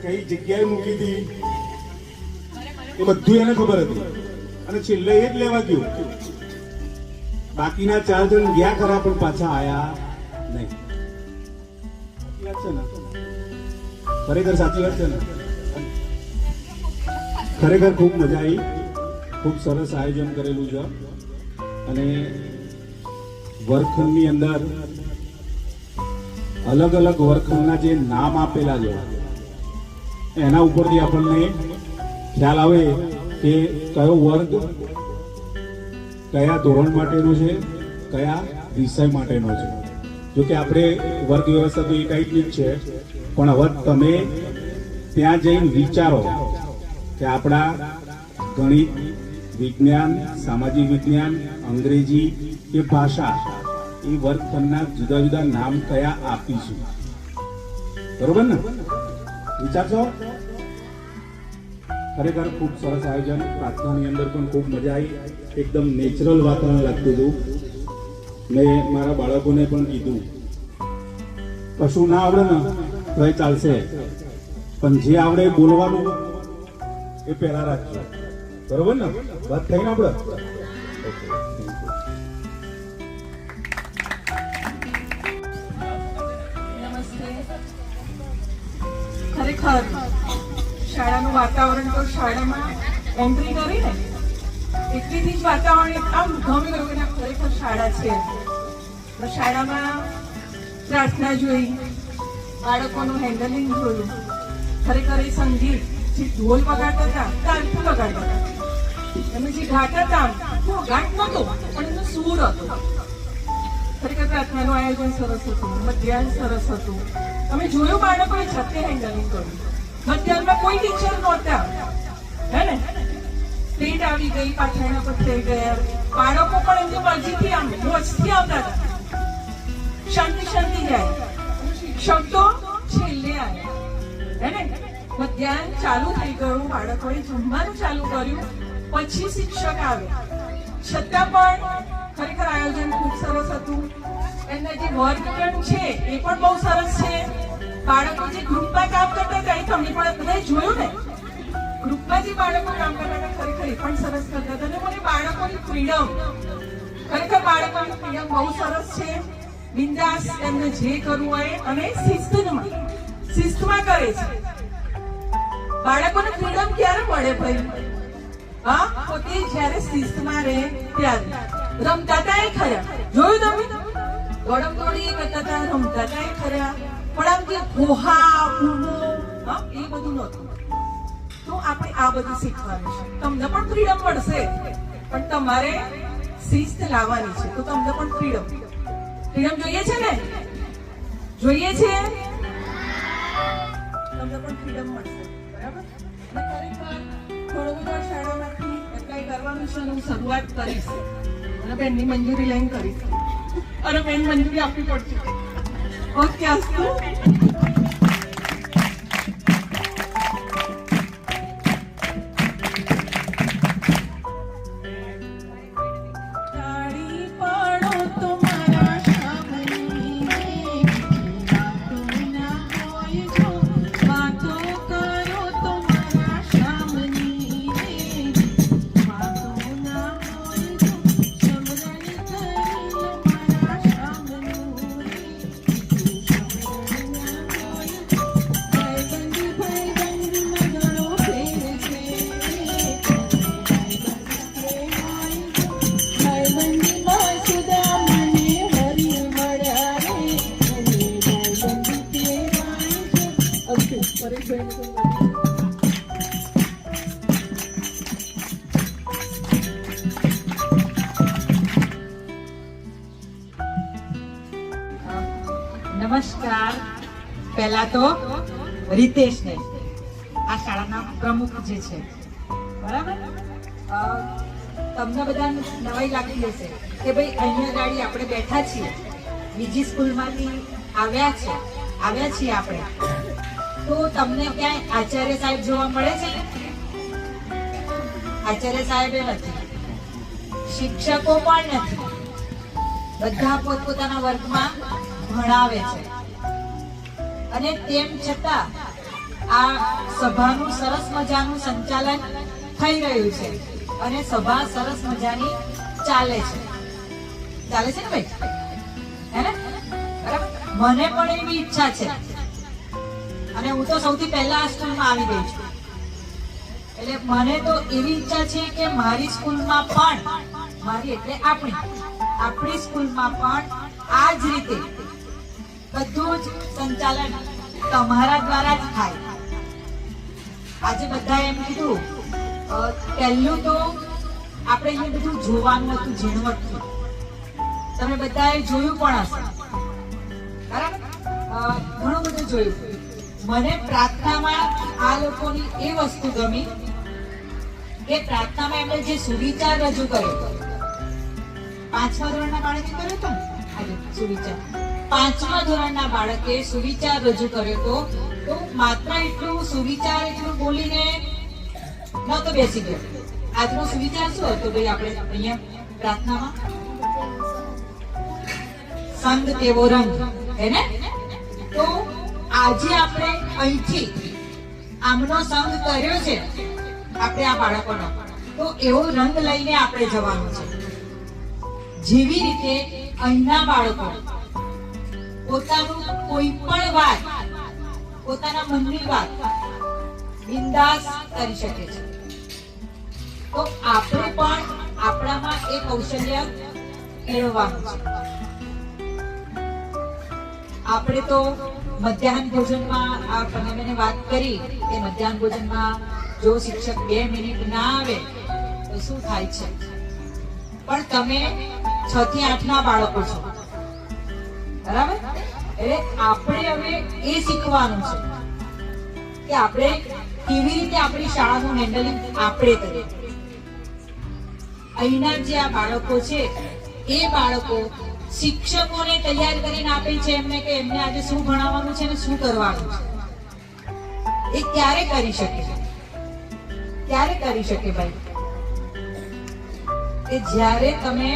કઈ જગ્યાએ મૂકી હતી એ બધું એને ખબર હતી અને છેલ્લે એ જ લેવા ગયું. બાકીના 4 જણ ગયા ખરા પણ પાછા આયા નહીં. ખરેખર સાચી વાત છે ને. ખરેખર ખૂબ મજા આવી. ખૂબ સરસ આયોજન કરેલું છે અને વર્ગખંડની અંદર અલગ અલગ વર્ગખંડના જે નામ આપેલા છે એના ઉપરથી આપણને ખ્યાલ આવે કે કયો વર્ગ કયા ધોરણ માટેનો છે કયા વિષય માટેનો છે. જો કે આપણે વર્ગ વ્યવસ્થા તો એ ટાઈપની જ છે પણ હવે તમે ત્યાં જઈને વિચારો કે આપણા ગણિત વિજ્ઞાન સામાજિક વિજ્ઞાન અંગ્રેજી કે ભાષા એ વર્ગખંડના જુદા જુદા નામ કયા આપીશું. બરોબર ને? વિચારશો. ખરેખર ખૂબ સરસ આયોજન. પ્રાર્થનાની અંદર પણ ખૂબ મજા આવી. એકદમ નેચરલ વાતાવરણ લાગતું હતું. મેં મારા બાળકોને પણ કીધું કશું ના આવડે ને તો એ ચાલશે, પણ જે આવડે એ બોલવાનું એ પહેલા રાખજો. બરોબર ને? વાત થઈ ને આપણે? ઓકે, ખરેખર શાળાનું વાતાવરણ તો શાળામાં એન્ટ્રી કરીને એટલીથી જ વાતાવરણ આમ ગમી ગયું કે ના, ખરેખર શાળા છે. તો શાળામાં પ્રાર્થના જોઈ, બાળકોનું હેન્ડલિંગ જોયું. ખરેખર એ સંગીત જે ઢોલ વગાડતા હતા તાલથી વગાડતા હતા, એમને જે ગાતા હતા તો ગાટ નહોતો પણ એનો સૂર હતો. ખરેખર પ્રાર્થનાનું આયોજન સરસ હતું, મધ્યાહન સરસ હતું. અમે જોયું બાળકોએ જાતે હેન્ડલિંગ કર્યું. મધ્યાહનમાં કોઈ ટીચર નહોતા, હે ને? પ્લેટ આવી ગઈ, પાથરણા પર થઈ ગયા. બાળકો પણ એમની મરજીથી આમ મોજથી આવતા હતા, શાંતિ શાંતિ જાય. શિક્ષક તો છેલ્લે આવ્યા, હે ને? મધ્યાહન ચાલુ થઈ ગયું, બાળકોએ જમવાનું ચાલુ કર્યું, પછી શિક્ષક આવે. છતાં પણ ખરેખર આયોજન ખૂબ સરસ હતું. એમના જે વર્ગખંડ છે એ પણ બહુ સરસ છે. બાળકો જે ગ્રુપમાં કામ કરતા હતા એ તમે પણ બધાએ જોયું ને? ગ્રુપમાં જે બાળકો કામ કરતા હતા ખરેખર એ પણ સરસ કરતા હતા. અને મને બાળકોની ફ્રીડમ, ખરેખર બાળકોની ફ્રીડમ બહુ સરસ છે. બિંદાસ એમને જે કરવું હોય અને શિસ્તમાં કરે છે. બાળકોને ફ્રીડમ ક્યારે મળે ભાઈ? હા, પોતે જયારે શિસ્તમાં રહે ત્યારે. રમતા હતા એ ખરા, જોયું તમે? ગોળમ દોડી કરતા હતા, રમતા હતા એ ખરા, પણ આમ જે ભોહા ભૂમો એ બધું નહોતું. તો આપણે આ બધું શીખવાનું છે. તમને પણ ફ્રીડમ મળશે, પણ તમારે શિસ્ત લાવવાની છે. તો તમને પણ ફ્રીડમ જોઈએ છે ને? જોઈએ છે? તમને પણ ફ્રીડમ મળશે, બરાબર? ખરેખર થોડું બધું શાળામાંથી એપ્લાય કરવાનું છે. હું શરૂઆત કરીશ અને બેનની મંજૂરી લઈને કરીશ, અને બેન મંજૂરી આપવી પડશે. ઓકે, અસ્તુ. નમસ્કાર. પહેલા તો રીતેશને, આ શાળાના પ્રમુખ જે છે, બરાબર? તમને બધા નવાઈ લાગી જશે કે ભાઈ અહીંયા ગાડી આપણે બેઠા છીએ, બીજી સ્કૂલમાંથી આવ્યા છીએ આપણે, તો તમને ક્યાંય આચાર્ય સાહેબ જોવા મળે છે? આચાર્ય સાહેબે નથી, શિક્ષકો પણ નથી. બધા પોતપોતાના વર્ગમાં ભણાવે છે. અને તેમ છતાં આ સભાનું સરસ મજાનું સંચાલન થઈ રહ્યું છે અને સભા સરસ મજાની ચાલે છે ને ભાઈ? હે ને? બરાબર. મને પણ એવી ઈચ્છા છે, અને હું તો સૌથી પહેલા આ સ્કૂલમાં આવી ગઈ છું, એટલે મને તો એવી ઈચ્છા છે કે મારી સ્કૂલમાં પણ, મારી એટલે આપણી સ્કૂલમાં પણ આ જ રીતે બધું જ સંચાલન તમારા દ્વારા જ થાય. આજે બધા એમ કીધું, પહેલું તો આપણે અહીંયા બધું જોવાનું હતું ઝીણવટથી. તમે બધાએ જોયું પણ હશે, બરાબર? ઘણું બધું જોયું. મને પ્રાર્થનામાં આ લોકોની એ વસ્તુ ગમી કે પ્રાર્થનામાં એમણે જે સુવિચાર રજૂ કર્યો, 5મા ધોરણના બાળકે કર્યો હતો ને આજે સુવિચાર, 5મા ધોરણના બાળકે સુવિચાર રજૂ કર્યો હતો. તો માત્ર એટલું સુવિચાર એટલું બોલીને નતો બેસી ગયો. આજનો સુવિચાર શું હતો ભાઈ? આપણે અહીંયા પ્રાર્થનામાં સંગ તેવો રંગ, હે ને? તો આજે આપણે અહીંથી આમનો સંગ કર્યો છે આપણે આ બાળકોનો, તો એવો રંગ લઈને આપણે જવાનું છે. જેવી રીતે અહીંના બાળકો પોતાનું કોઈ પણ વાત, પોતાના મનની વાત બિંદાસ કરી શકે છે, તો આપણે પણ આપણામાં એ કૌશલ્ય કેળવવાનું છે. આપણે તો મધ્યાહન ભોજનમાં આ પનમેને વાત કરી કે મધ્યાહન ભોજનમાં જો શિક્ષક 2 મિનિટ ના આવે તો શું થાય છે, પણ તમે 6 થી 8 ના બાળકો છો, બરાબર? એટલે આપણે હવે એ શીખવાનું છે કે આપણે કેવી રીતે આપણી શાળાનું હેન્ડલિંગ આપણે કરીએ. અહીંના જે આ બાળકો છે એ બાળકો શિક્ષકોને તૈયાર કરીને આપે છે એમને કે એમને આજે શું ભણાવવાનું છે ને શું કરવાનું છે. એ ક્યારે કરી શકે? ક્યારે કરી શકે ભાઈ? કે જ્યારે તમે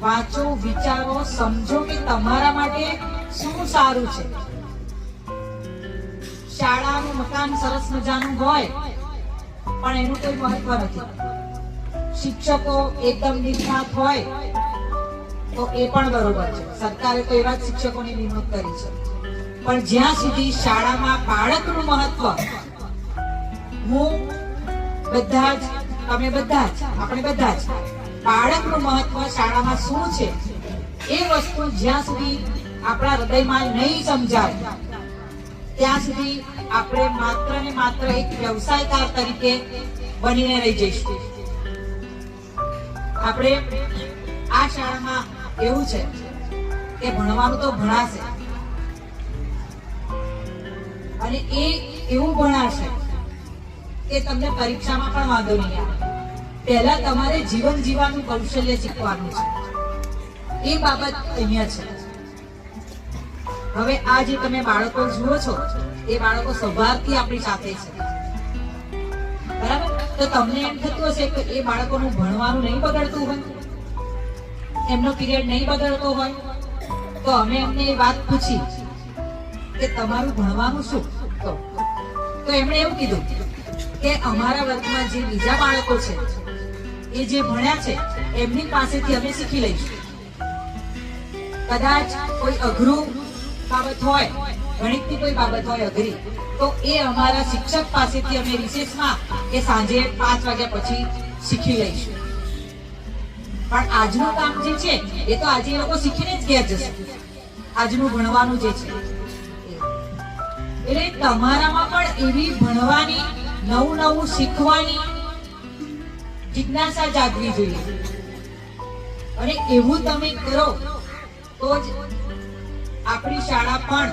વાંચો, વિચારો, સમજો કે તમારા માટે શું સારું છે. શાળાનું મકાન સરસ મજાનું હોય પણ એનું કોઈ મહત્વ નથી. શિક્ષકો એકદમ નિષ્ણાત હોય તો એ પણ બરોબર છે, સરકારે તો એવા જ શિક્ષકોની નિમણૂક કરી છે. પણ જ્યાં સુધી શાળામાં બાળકનું મહત્વ, હું બધા જ, તમે બધા જ, આપણે બધા જ બાળકનું મહત્વ શાળામાં શું છે એ વસ્તુ જ્યાં સુધી આપણા હૃદયમાં નહીં સમજાય ત્યાં સુધી આપણે માત્ર ને માત્ર એક વ્યવસાયકાર તરીકે બનીને રહી જઈશું. આપણે આ શાળામાં એવું છે કે ભણવાનું તો ભણાશે અને એ એવું ભણાશે કે તમને પરીક્ષામાં પણ વાંધો નહીં આવે. પહેલા તમારે જીવન જીવવાનું કૌશલ્ય શીખવાનું છે. એ બાબત અહીંયા છે. હવે આ જે તમે બાળકો જુઓ છો એ બાળકો સ્વભાવથી આપણી સાથે છે, બરાબર? તો તમને એમ થતું હશે કે એ બાળકોનું ભણવાનું નહીં બગડતું હોય, એમનો પીરિયડ નહીં બગડતો હોય. તો અમે એમને એ વાત પૂછી કે તમારું ભણવાનું શું? તો એમણે એવું કીધું કે અમારા વર્ગમાં જે બીજા બાળકો છે એ જે ભણ્યા છે એમની પાસેથી અમે શીખી લઈશું. કદાચ કોઈ અઘરું બાબત હોય, ગણિતની કોઈ બાબત હોય અઘરી, તો એ અમારા શિક્ષક પાસેથી અમે રિસેસમાં કે સાંજે 5 વાગ્યા પછી શીખી લઈશું. પણ આજનું કામ જે છે એ તો આજે એ લોકો શીખીને જ ઘેર જશે. આજનું ભણવાનું જે છે એટલે તમારામાં પણ એવી ભણવાની, નવું નવું શીખવાની જિજ્ઞાસા જાગવી જોઈએ. અને એવું તમે કરો તો જ આપણી શાળા પણ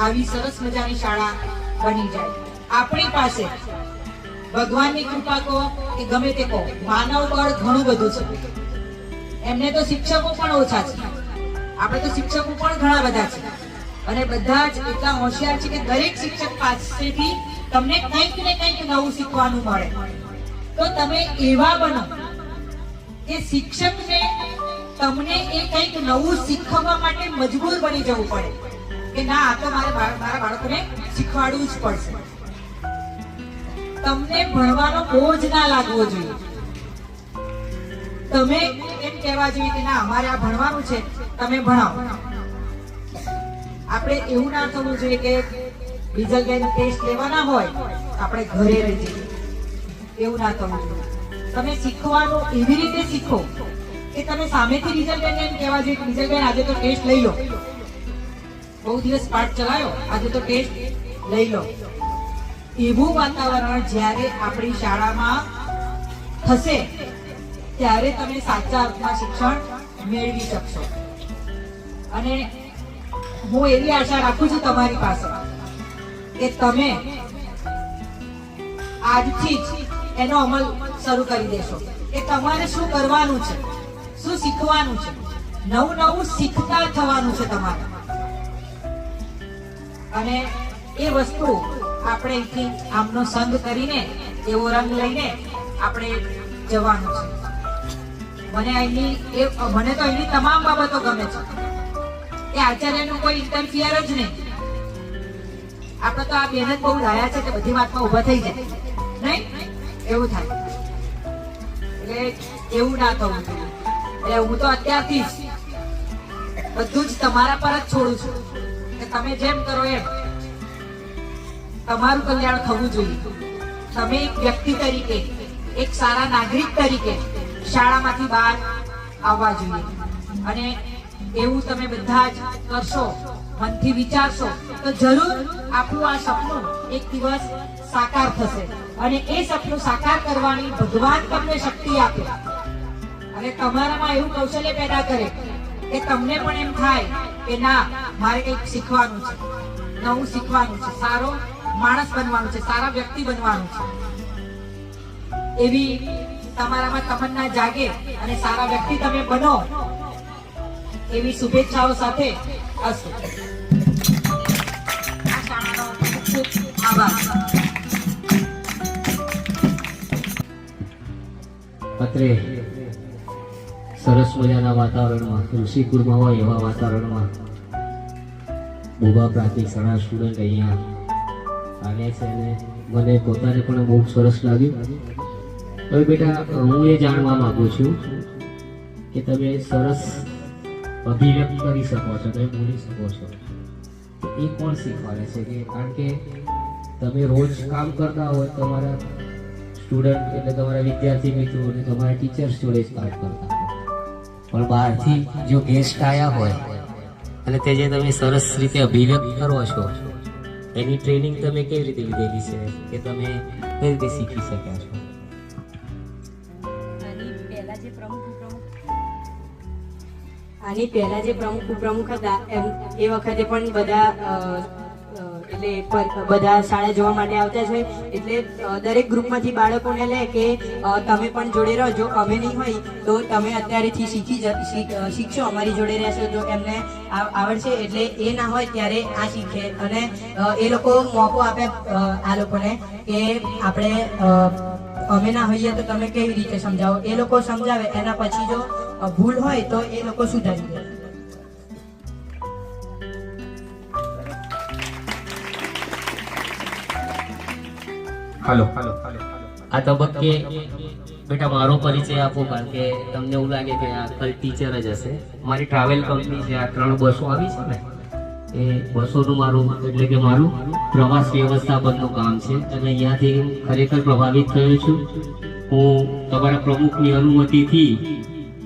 આવી સરસ મજાની શાળા બની જાય. આપણી પાસે ભગવાનની કૃપા કહો કે ગમે તે કહો, માનવ બળ ઘણું બધું છે. એમને તો શિક્ષકો પણ ઓછા છે, આપણે તો શિક્ષકો પણ ઘણા બધા છે અને બધા જ એટલા હોશિયાર છે કે દરેક શિક્ષક પાસેથી તમને કંઈક ને કંઈક નવું શીખવાનું મળે. તો તમે એવા બનો કે શિક્ષકને તમને એ કંઈક નવું શીખવવા માટે મજબૂર બની જવું પડે કે ના, આ તો મારા બાળકોને શીખવાડવું જ પડશે. તમને ભણવાનો બોજ ના લાગવો જોઈએ. તમે એમ કહેવા જોઈએ કે ના, અમારે આ ભણવાનું છે, તમે ભણાવો. આપણે એવું ના થવું જોઈએ કે રિઝલ્ટ ટેસ્ટ લેવાના હોય આપણે ઘરે રહી જઈએ, એવું ના થવું જોઈએ. તમે શીખવાનું એવી રીતે શીખો કે તમે સામેથી રિઝલ્ટ એમ કહેવા જોઈએ કે રિઝલ્ટ આજે તો ટેસ્ટ લઈ લો, બહુ દિવસ પાઠ ચલાયો, આજે તો ટેસ્ટ લઈ લો. એવું વાતાવરણ જ્યારે આપણી શાળામાં થશે ત્યારે તમે સાચા અર્થમાં શિક્ષણ મેળવી શકશો. અને હું એવી આશા રાખું છું તમારી પાસે કે તમે આજથી જ એનો અમલ શરૂ કરી દેશો કે તમારે શું કરવાનું છે, શું શીખવાનું છે, નવું નવું શીખતા થવાનું છે તમારે. અને એ વસ્તુ આપણે અહીંથી આમનો સંગ કરીને એવો રંગ લઈને આપણે જવાનું છે. મને તો અહીંની તમામ બાબતો ગમે છે. એ આચાર્યનું કોઈ ઇન્ટરફિયર જ નહીં, આપણે તો આ બેન જ બહુ ડાયા છે કે બધી વાતમાં ઊભા થઈ જાય, નહીં એવું થાય. એટલે એવું ના થવું જોઈએ. એટલે હું તો અત્યારથી જ બધું જ તમારા પર જ છોડું છું કે તમે જેમ કરો એમ તમારું કલ્યાણ થવું જોઈએ. તમે એક વ્યક્તિ તરીકે, એક સારા નાગરિક તરીકે શાળામાંથી બહાર આવવા જોઈએ. અને એવું તમે બધા જ કરશો, મનથી વિચારશો તો જરૂર આપણું આ સપનું એક દિવસ સાકાર થશે. અને એ સપનું સાકાર કરવાની ભગવાન તમને શક્તિ આપે અને તમારામાં એવું કૌશલ્ય પેદા કરે કે તમને પણ એમ થાય કે ના, મારે કંઈક શીખવાનું છે, નવું શીખવાનું છે, સારો માણસ બનવાનું છે, સારા વ્યક્તિ બનવાનું છે. એવી તમારામાં તમન્ના જાગે અને સારા વ્યક્તિ તમે બનો એવી શુભેચ્છાઓ સાથે અસ્તુ. આ શાળાનો ખૂબ આભાર. અત્રે સરસ મજાના વાતાવરણમાં, ઋષિકુળમાં હોય એવા વાતાવરણમાં બોબા પ્રાથમિક શાળા સ્ટુડન્ટ અહીંયા આવે છે અને મને પોતાને પણ બહુ સરસ લાગ્યું. હવે બેટા, હું એ જાણવા માંગુ છું કે તમે સરસ અભિવ્યક્ત કરી શકો છો, તમે બોલી શકો છો, એ કોણ શીખવાડે છે? કે કારણ કે તમે રોજ કામ કરતા હોય, તમારા સ્ટુડન્ટ એટલે તમારા વિદ્યાર્થી મિત્રો અને તમારા ટીચર્સ જોડે જ કામ કરતા હોય, પણ બહારથી જો ગેસ્ટ આવ્યા હોય અને તે જે તમે સરસ રીતે અભિવ્યક્ત કરો છો, એની ટ્રેનિંગ તમે કેવી રીતે લીધેલી છે કે તમે કઈ રીતે શીખી શક્યા છો? આની પહેલા જે પ્રમુખ ઉપપ્રમુખ હતા એમ એ વખતે પણ બધા એટલે બધા શાળા જોવા માટે આવતા છે. એટલે દરેક ગ્રુપમાંથી બાળકોને લે કે તમે પણ જોડે રહો, જો અમે નહીં હોય તો તમે અત્યારેથી શીખશો, અમારી જોડે રહેશો તો એમને આવડશે. એટલે એ ના હોય ત્યારે આ શીખે અને એ લોકો મોકો આપે આ લોકોને કે આપણે અમે ના હોઈએ તો તમે કેવી રીતે સમજાવો. એ લોકો સમજાવે, એના પછી જો ભૂલ હોય તો એ લોકો સુધારી દે. હાલો, આ તબક્કે બેટા મારો પરિચય આપો, કારણ કે તમને એવું લાગે કે આ ટીચર જ હશે. મારી ટ્રાવેલ કંપની છે, આ 3 બસો આવી છે ને, એ બસોનું મારું એટલે કે મારું પ્રવાસ વ્યવસ્થાપનનું કામ છે અને અહીંયાથી ખરેખર પ્રભાવિત થયો છું. હું તમારા પ્રમુખની અનુમતિથી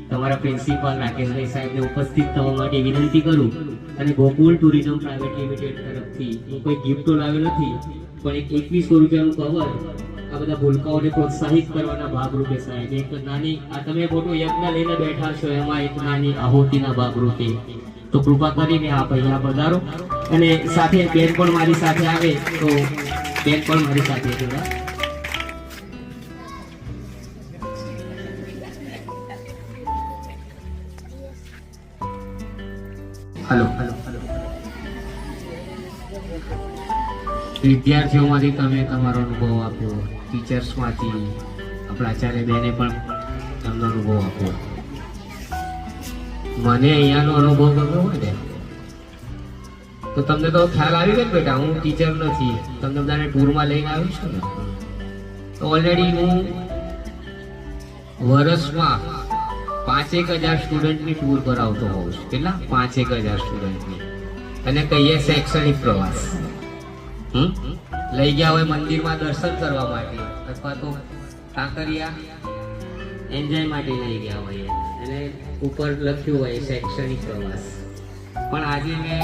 તમારા પ્રિન્સિપાલ રાકેશભાઈ સાહેબને ઉપસ્થિત થવા માટે વિનંતી કરું. અને ગોકુલ ટુરિઝમ પ્રાઇવેટ લિમિટેડ તરફથી હું કોઈ ગિફ્ટો લાવ્યો નથી, પણ એક 2100 રૂપિયાનું કવર આ બધા ભૂલકાઓને પ્રોત્સાહિત કરવાના ભાગરૂપે સાહેબ, એક નાની, આ તમે મોટો યજ્ઞ લઈને બેઠા છો એમાં એક નાની આહુતિના ભાગરૂપે, તો કૃપા કરીને આપ અહીંયા પધારો. અને સાથે બેન પણ મારી સાથે આવે તો બેન પણ મારી સાથે જોડા. હલો, વિદ્યાર્થીઓમાંથી તમે તમારો અનુભવ આપ્યો, ટીચર્સમાંથી આપણા આચાર્ય બેને પણ એમનો અનુભવ આપ્યો. મને અહીંયાનો અનુભવ ગમ્યો હોય ને તો તમને તો ખ્યાલ આવી ગયો બેટા, હું ટીચર નથી, તમને બધાને ટૂરમાં લઈને આવ્યો છું ને, તો ઓલરેડી હું વર્ષમાં 5,000 સ્ટુડન્ટની ટૂર પર આવતો હોઉં છું. કેટલા? 5,000 સ્ટુડન્ટની. અને કહીએ શૈક્ષણિક પ્રવાસ લઈ ગયા હોય મંદિરમાં દર્શન કરવા માટે, અથવા તો કાંકરિયા એન્જોય માટે લઈ ગયા હોય અને ઉપર લખ્યું હોય શૈક્ષણિક પ્રવાસ. પણ આજે મેં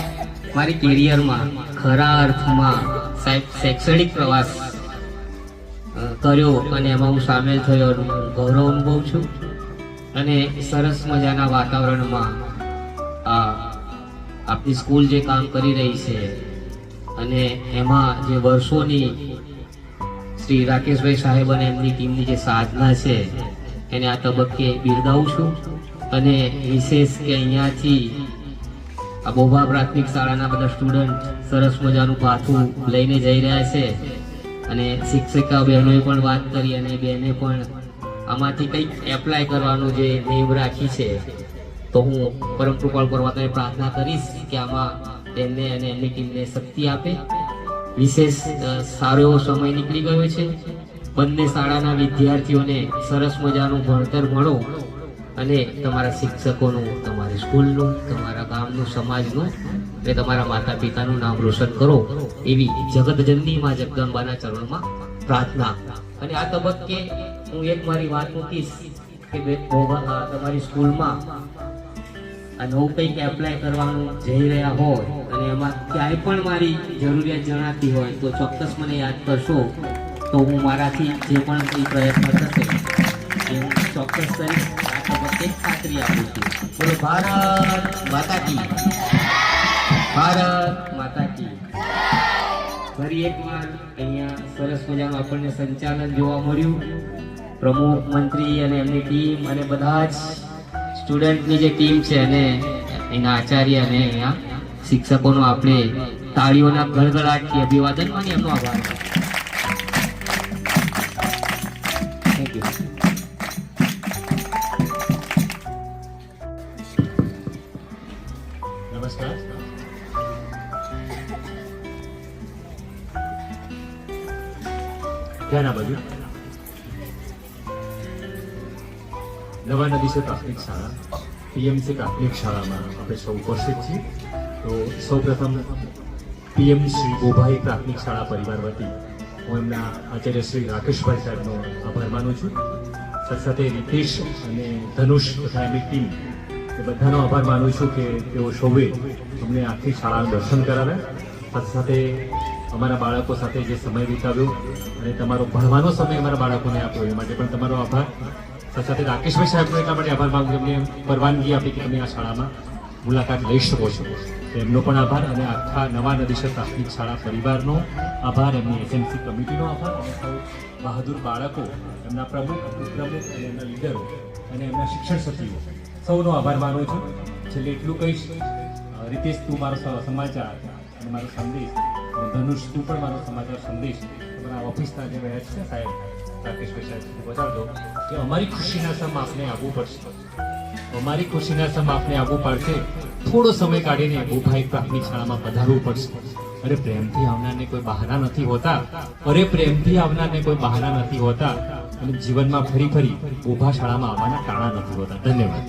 મારી કેરિયરમાં ખરા અર્થમાં શૈક્ષણિક પ્રવાસ કર્યો અને એમાં હું સામેલ થયો, ગૌરવ અનુભવું છું. અને સરસ મજાના વાતાવરણમાં આપણી સ્કૂલ જે કામ કરી રહી છે અને એમાં જે વર્ષોની શ્રી રાકેશભાઈ સાહેબ અને એમની ટીમની જે સાધના છે એને આ તબક્કે બિરદાવું છું. અને વિશેષ કે અહીંયાથી આ બોબા પ્રાથમિક શાળાના બધા સ્ટુડન્ટ સરસ મજાનું પાથું લઈને જઈ રહ્યા છે અને શિક્ષિકા બહેનોએ પણ વાત કરી અને બેને પણ આમાંથી કંઈક એપ્લાય કરવાનું જે નેમ રાખી છે, તો હું પરમ કૃપાળ પરમાત્માને પ્રાર્થના કરીશ કે આમાં તેમને અને એમની ટીમને શક્તિ આપે વિશેષ સારો એવો સમય નીકળી ગયો છે. બંને શાળાના વિદ્યાર્થીઓને સરસ મજાનું ભણતર ભણો અને તમારા શિક્ષકોનું, તમારી સ્કૂલનું, તમારા ગામનું, સમાજનું અને તમારા માતા પિતાનું નામ રોશન કરો એવી જગતજનની માં જગદંબાના ચરણમાં પ્રાર્થના. અને આ તબક્કે હું એક મારી વાત મૂકીશ કે તમારી સ્કૂલમાં આ નવું કંઈક એપ્લાય કરવાનું જઈ રહ્યા હોય અને એમાં ક્યાંય પણ મારી જરૂરિયાત જણાતી હોય તો ચોક્કસ મને યાદ કરશો, તો હું મારાથી જે પણ કોઈ પ્રયત્ન થશે એ હું ચોક્કસ કરીશ. આ તબક્કે ખાતરી આપું છું. બોલો ભારત માતા કી, ભારત માતા કી. ફરી એકવાર અહીંયા સરસ મજાનું આપણને સંચાલન જોવા મળ્યું. પ્રમુખ, મંત્રી અને એમની ટીમ અને બધા જ સ્ટુડન્ટની જે ટીમ છે અને એના આચાર્ય અને અહીંયા શિક્ષકોનો આપણે તાળીઓના ગળગળાટથી અભિવાદન અને એમનો આભાર. Thank you. નમસ્કાર. ધ્યાન આ બાજુ. નવા નદીસે પ્રાથમિક શાળા, પીએમસી પ્રાથમિક શાળામાં આપણે સૌ ઉપસ્થિત છીએ. તો સૌપ્રથમ પીએમ શ્રી ગોભાઈ પ્રાથમિક શાળા પરિવાર વતી હું એમના આચાર્ય શ્રી રાકેશભાઈ સાહેબનો આભાર માનું છું. સાથે સાથે રીતેશ અને ધનુષ તથા એમની ટીમ એ બધાનો આભાર માનું છું કે તેઓ સૌએ અમને આખી શાળાનું દર્શન કરાવ્યા. સાથે સાથે અમારા બાળકો સાથે જે સમય વિતાવ્યો અને તમારો ભણવાનો સમય અમારા બાળકોને આપ્યો એ માટે પણ તમારો આભાર. સાથે સાથે રાકેશભાઈ સાહેબનો એટલા માટે આભાર માગું કે એમને પરવાનગી આપી કે તમે આ શાળામાં મુલાકાત લઈ શકો છો, એમનો પણ આભાર. અને આખા નવા નદીસર પ્રાથમિક શાળા પરિવારનો આભાર, એમની એસએમસી કમિટીનો આભાર અને સૌ બહાદુર બાળકો, એમના પ્રમુખ, ઉપપ્રમુખ અને એમના લીડરો અને એમના શિક્ષણ સચિવો સૌનો આભાર માનું છું. છેલ્લે એટલું કહીશ, રીતેશ તું મારો સમાચાર અને મારો સંદેશ, અને ધનુષ તું પણ મારો સમાચાર સંદેશ તમારા ઓફિસના જે રહ્યા છે સાહેબ રાકેશભાઈ સાહેબ સુધી બતાવજો કે અમારી ખુશીના સમ આપને આવવું પડશે. અમારી ખુશીના સમ આપને આવવું પડશે. થોડો સમય કાઢીને ગોભાઈ પ્રાથમિક શાળામાં પધારવું પડશે. અરે પ્રેમથી આવનારને કોઈ બહાના નથી હોતા. અરે પ્રેમથી આવનારને કોઈ બહાના નથી હોતા. અને જીવનમાં ફરી ફરી ગોભા શાળામાં આવવાના ટાણા નથી હોતા. ધન્યવાદ.